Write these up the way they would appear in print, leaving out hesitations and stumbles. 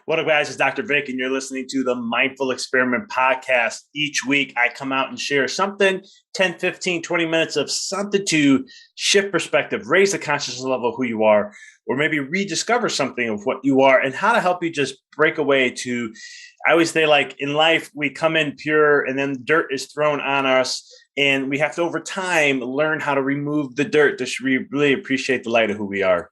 What up, guys? It's Dr. Vic, and you're listening to the Mindful Experiment podcast. Each week, I come out and share something 10, 15, 20 minutes of something to shift perspective, raise the consciousness level of who you are, or maybe rediscover something of what you are and how to help you just break away to. I always say, like in life, we come in pure and then dirt is thrown on us. And we have to, over time, learn how to remove the dirt to really appreciate the light of who we are.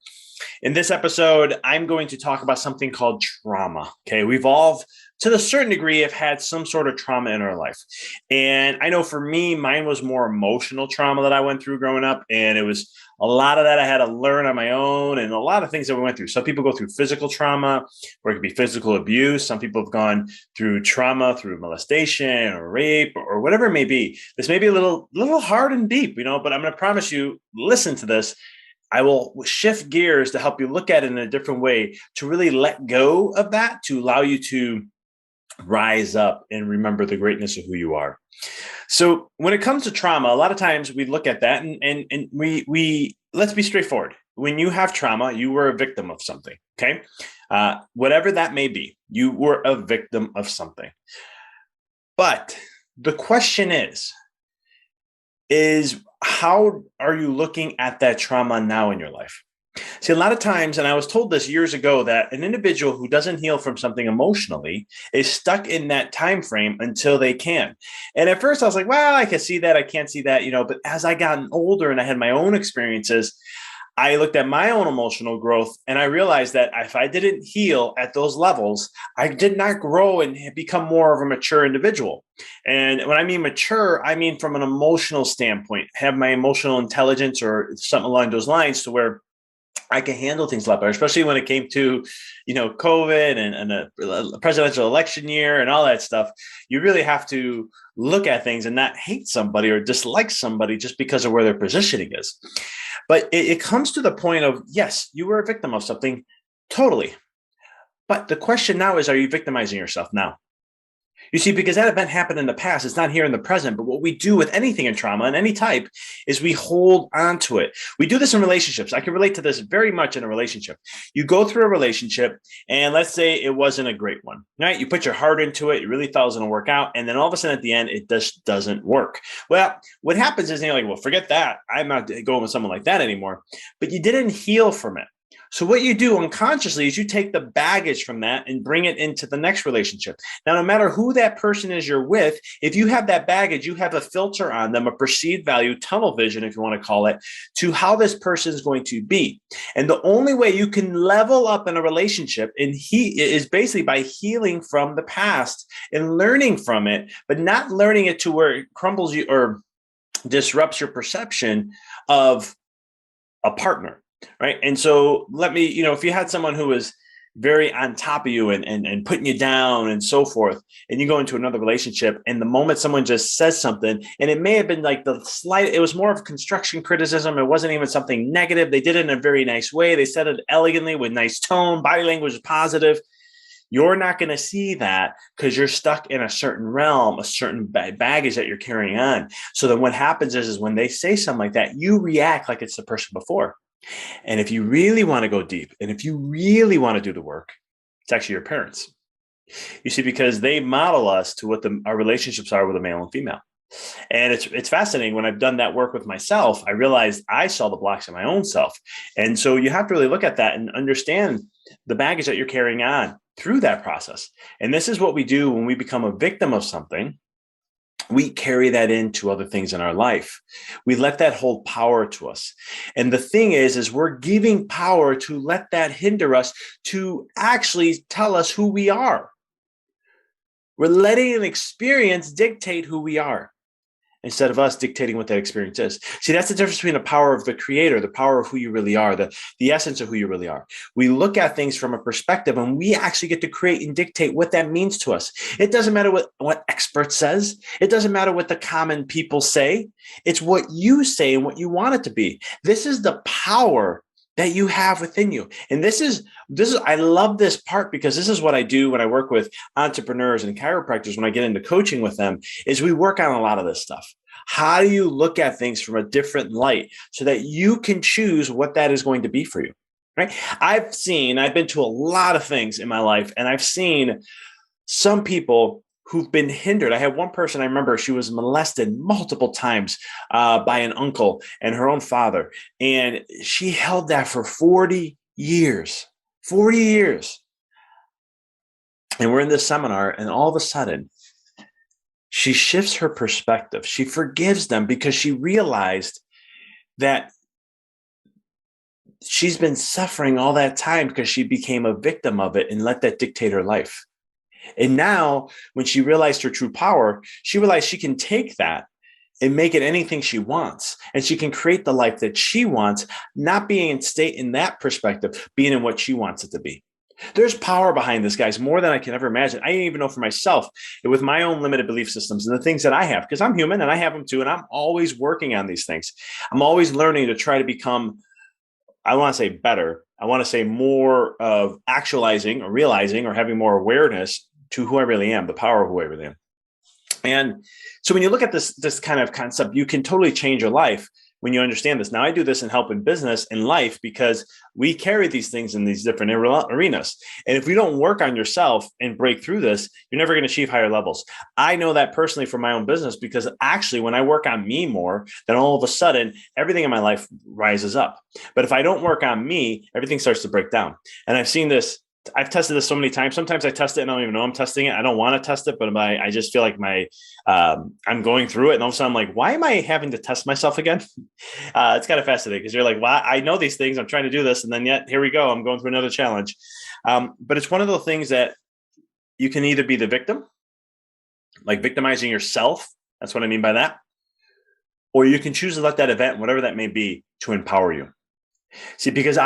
In this episode, I'm going to talk about something called trauma. Okay, we've all, to a certain degree, have had some sort of trauma in our life. And I know for me, mine was more emotional trauma that I went through growing up. And it was a lot of that I had to learn on my own and a lot of things that we went through. Some people go through physical trauma, or it could be physical abuse. Some people have gone through trauma through molestation or rape or whatever it may be. This may be a little hard and deep, but I'm going to promise you, listen to this. I will shift gears to help you look at it in a different way, to really let go of that, to allow you to rise up and remember the greatness of who you are. So when it comes to trauma, a lot of times we look at that and we let's be straightforward. When you have trauma, you were a victim of something, okay? Whatever that may be, you were a victim of something. But the question is how are you looking at that trauma now in your life? See, a lot of times, and I was told this years ago, that an individual who doesn't heal from something emotionally is stuck in that time frame until they can. And at first I was like, well, I can see that, I can't see that, but as I gotten older and I had my own experiences, I looked at my own emotional growth and I realized that if I didn't heal at those levels, I did not grow and become more of a mature individual. And when I mean mature, I mean from an emotional standpoint, have my emotional intelligence or something along those lines to where I can handle things a lot better, especially when it came to, COVID and a presidential election year and all that stuff. You really have to look at things and not hate somebody or dislike somebody just because of where their positioning is. But it comes to the point of, yes, you were a victim of something, totally. But the question now is, are you victimizing yourself now? You see, because that event happened in the past, it's not here in the present. But what we do with anything in trauma and any type is we hold on to it. We do this in relationships. I can relate to this very much in a relationship. You go through a relationship and let's say it wasn't a great one, right? You put your heart into it. You really thought it was going to work out. And then all of a sudden at the end, it just doesn't work. Well, what happens is you're like, well, forget that. I'm not going with someone like that anymore. But you didn't heal from it. So what you do unconsciously is you take the baggage from that and bring it into the next relationship. Now, no matter who that person is you're with, if you have that baggage, you have a filter on them, a perceived value, tunnel vision, if you want to call it, to how this person is going to be. And the only way you can level up in a relationship is basically by healing from the past and learning from it, but not learning it to where it crumbles you or disrupts your perception of a partner. Right. And so if you had someone who was very on top of you and putting you down and so forth, and you go into another relationship and the moment someone just says something, and it may have been like it was more of construction criticism. It wasn't even something negative. They did it in a very nice way. They said it elegantly with nice tone, body language is positive. You're not going to see that because you're stuck in a certain realm, a certain baggage that you're carrying on. So then what happens is when they say something like that, you react like it's the person before. And if you really want to go deep and if you really want to do the work, it's actually your parents. You see, because they model us to what our relationships are with a male and female. And it's fascinating. When I've done that work with myself, I realized I saw the blocks in my own self. And so you have to really look at that and understand the baggage that you're carrying on through that process. And this is what we do when we become a victim of something. We carry that into other things in our life. We let that hold power to us. And the thing is we're giving power to let that hinder us to actually tell us who we are. We're letting an experience dictate who we are instead of us dictating what that experience is. See, that's the difference between the power of the creator, the power of who you really are, the essence of who you really are. We look at things from a perspective and we actually get to create and dictate what that means to us. It doesn't matter what expert says. It doesn't matter what the common people say. It's what you say and what you want it to be. This is the power that you have within you. And this is, I love this part because this is what I do when I work with entrepreneurs and chiropractors. When I get into coaching with them, is we work on a lot of this stuff. How do you look at things from a different light so that you can choose what that is going to be for you? right? I've been to a lot of things in my life, and I've seen some people who've been hindered. I had one person, I remember, she was molested multiple times by an uncle and her own father. And she held that for 40 years. 40 years. And we're in this seminar, and all of a sudden, she shifts her perspective. She forgives them because she realized that she's been suffering all that time because she became a victim of it and let that dictate her life. And now, when she realized her true power, she realized she can take that and make it anything she wants. And she can create the life that she wants, not being in state in that perspective, being in what she wants it to be. There's power behind this, guys, more than I can ever imagine. I didn't even know for myself with my own limited belief systems and the things that I have, because I'm human and I have them too. And I'm always working on these things. I'm always learning to try to become, I want to say better. I want to say more of actualizing or realizing or having more awareness to who I really am, the power of who I really am. And so when you look at this kind of concept, you can totally change your life when you understand this. Now, I do this in help in business and life because we carry these things in these different arenas. And if you don't work on yourself and break through this, you're never going to achieve higher levels. I know that personally from my own business, because actually when I work on me more, then all of a sudden, everything in my life rises up. But if I don't work on me, everything starts to break down. And I've seen this. I've tested this so many times. Sometimes I test it and I don't even know I'm testing it. I don't want to test it, but I just feel like I'm going through it. And all of a sudden I'm like, why am I having to test myself again? It's kind of fascinating because you're like, well, I know these things. I'm trying to do this. And then yet here we go. I'm going through another challenge. But it's one of the things that you can either be the victim, like victimizing yourself. That's what I mean by that. Or you can choose to let that event, whatever that may be, to empower you. See, because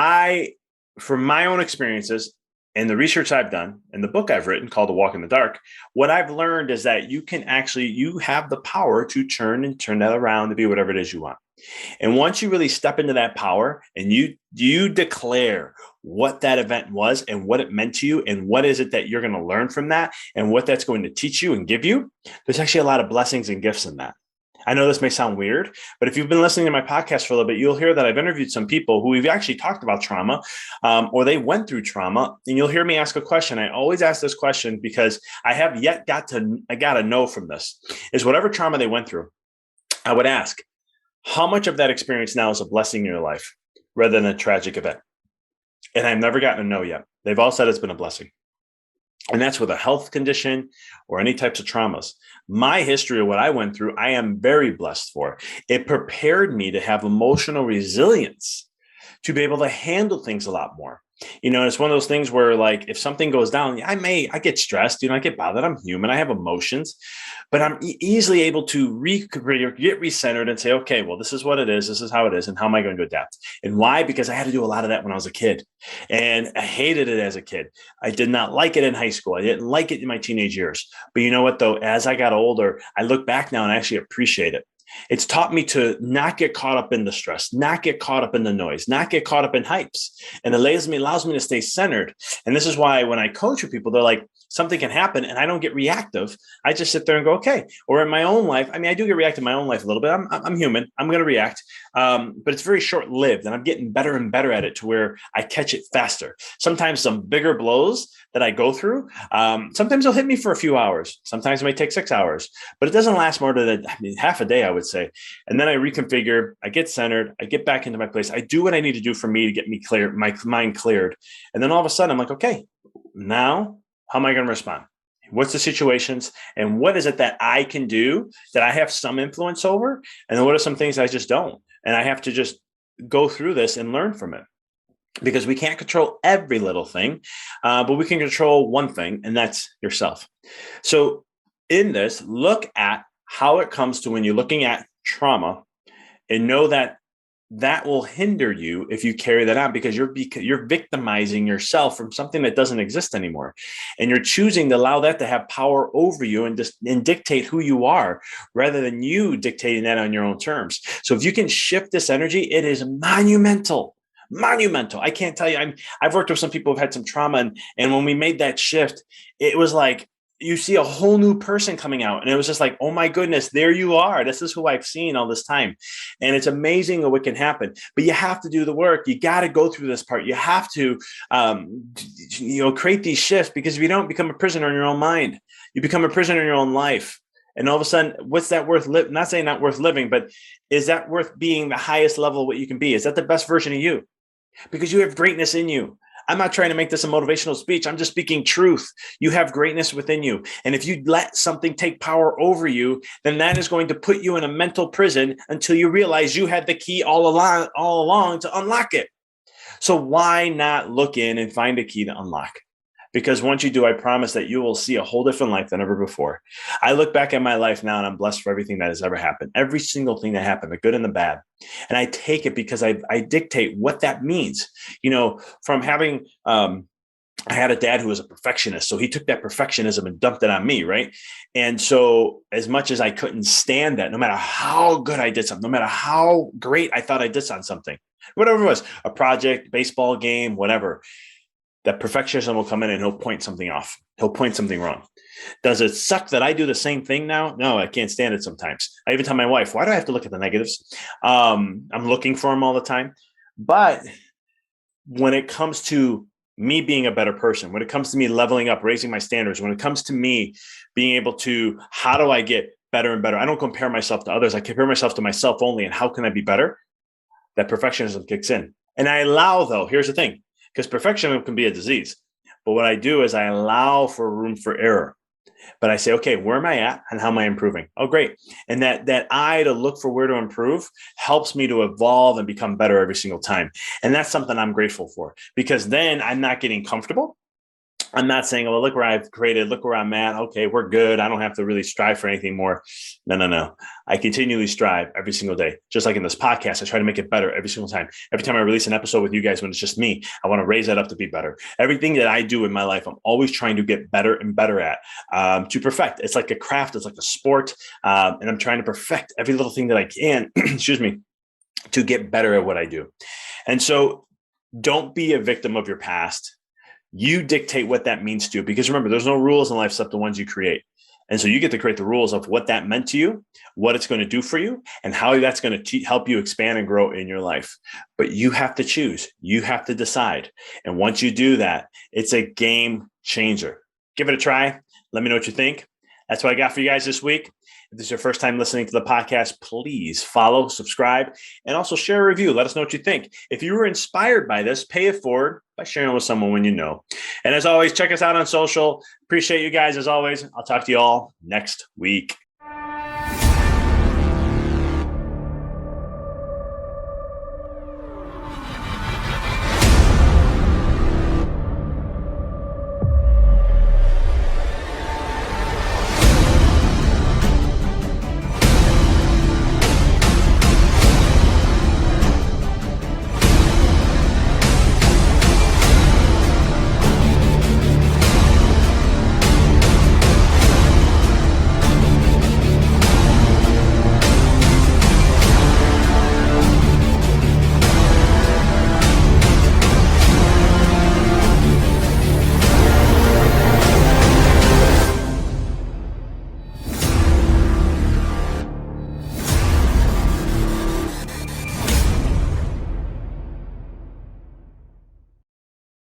from my own experiences, and the research I've done and the book I've written called A Walk in the Dark, what I've learned is that you have the power to turn that around to be whatever it is you want. And once you really step into that power and you declare what that event was and what it meant to you and what is it that you're going to learn from that and what that's going to teach you and give you, there's actually a lot of blessings and gifts in that. I know this may sound weird, but if you've been listening to my podcast for a little bit, you'll hear that I've interviewed some people who we've actually talked about trauma, or they went through trauma, and you'll hear me ask a question. I always ask this question because I have yet got to know from this is whatever trauma they went through. I would ask, how much of that experience now is a blessing in your life rather than a tragic event? And I've never gotten a no yet. They've all said it's been a blessing. And that's with a health condition or any types of traumas. My history of what I went through, I am very blessed for. It prepared me to have emotional resilience to be able to handle things a lot more. It's one of those things where, like, if something goes down, I get stressed, I get bothered. I'm human. I have emotions, but I'm easily able to get recentered and say, okay, well, this is what it is. This is how it is. And how am I going to adapt? And why? Because I had to do a lot of that when I was a kid, and I hated it as a kid. I did not like it in high school. I didn't like it in my teenage years. But you know what, though? As I got older, I look back now and I actually appreciate it. It's taught me to not get caught up in the stress, not get caught up in the noise, not get caught up in hypes. And it allows me to stay centered. And this is why when I coach with people, they're like, something can happen and I don't get reactive. I just sit there and go, okay. Or in my own life, I do get reactive in my own life a little bit. I'm human. I'm going to react. But it's very short-lived, and I'm getting better and better at it to where I catch it faster. Sometimes some bigger blows that I go through, sometimes they'll hit me for a few hours. Sometimes it may take 6 hours, but it doesn't last more than half a day, I would say. And then I reconfigure, I get centered, I get back into my place. I do what I need to do for me to get me clear, my mind cleared. And then all of a sudden I'm like, okay, now how am I going to respond? What's the situations and what is it that I can do that I have some influence over? And then what are some things I just don't? And I have to just go through this and learn from it, because we can't control every little thing, but we can control one thing, and that's yourself. So in this, look at how it comes to when you're looking at trauma, and know that that will hinder you if you carry that on, because you're victimizing yourself from something that doesn't exist anymore. And you're choosing to allow that to have power over you and dictate who you are, rather than you dictating that on your own terms. So if you can shift this energy, it is monumental. I can't tell you. I've worked with some people who've had some trauma, and when we made that shift, it was like you see a whole new person coming out. And it was just like, oh my goodness, there you are. This is who I've seen all this time. And it's amazing what can happen. But you have to do the work. You got to go through this part. You have to, create these shifts, because if you don't, become a prisoner in your own mind. You become a prisoner in your own life. And all of a sudden, what's that worth? Not saying not worth living, but is that worth being the highest level of what you can be? Is that the best version of you? Because you have greatness in you. I'm not trying to make this a motivational speech. I'm just speaking truth. You have greatness within you. And if you let something take power over you, then that is going to put you in a mental prison until you realize you had the key all along to unlock it. So why not look in and find a key to unlock? Because once you do, I promise that you will see a whole different life than ever before. I look back at my life now and I'm blessed for everything that has ever happened. Every single thing that happened, the good and the bad. And I take it because I dictate what that means. From having, I had a dad who was a perfectionist. So he took that perfectionism and dumped it on me, right? And so as much as I couldn't stand that, no matter how good I did something, no matter how great I thought I did on something, whatever it was, a project, baseball game, whatever, that perfectionism will come in and he'll point something off. He'll point something wrong. Does it suck that I do the same thing now? No, I can't stand it sometimes. I even tell my wife, why do I have to look at the negatives? I'm looking for them all the time. But when it comes to me being a better person, when it comes to me leveling up, raising my standards, when it comes to me being able to, how do I get better and better? I don't compare myself to others. I compare myself to myself only. And how can I be better? That perfectionism kicks in. And I allow, though, here's the thing, because perfectionism can be a disease. But what I do is I allow for room for error. But I say, okay, where am I at and how am I improving? Oh, great. And that eye to look for where to improve helps me to evolve and become better every single time. And that's something I'm grateful for, because then I'm not getting comfortable. I'm not saying, well, look where I've created, look where I'm at. Okay, we're good. I don't have to really strive for anything more. No. I continually strive every single day. Just like in this podcast, I try to make it better every single time. Every time I release an episode with you guys, when it's just me, I want to raise that up to be better. Everything that I do in my life, I'm always trying to get better and better at, to perfect. It's like a craft. It's like a sport. And I'm trying to perfect every little thing that I can, excuse me, to get better at what I do. And so don't be a victim of your past. You dictate what that means to you, because remember, there's no rules in life except the ones you create. And so you get to create the rules of what that meant to you, what it's going to do for you, and how that's going to help you expand and grow in your life. But you have to choose. You have to decide. And once you do that, it's a game changer. Give it a try. Let me know what you think. That's what I got for you guys this week. If this is your first time listening to the podcast, please follow, subscribe, and also share a review. Let us know what you think. If you were inspired by this, pay it forward by sharing it with someone when you know. And as always, check us out on social. Appreciate you guys as always. I'll talk to you all next week.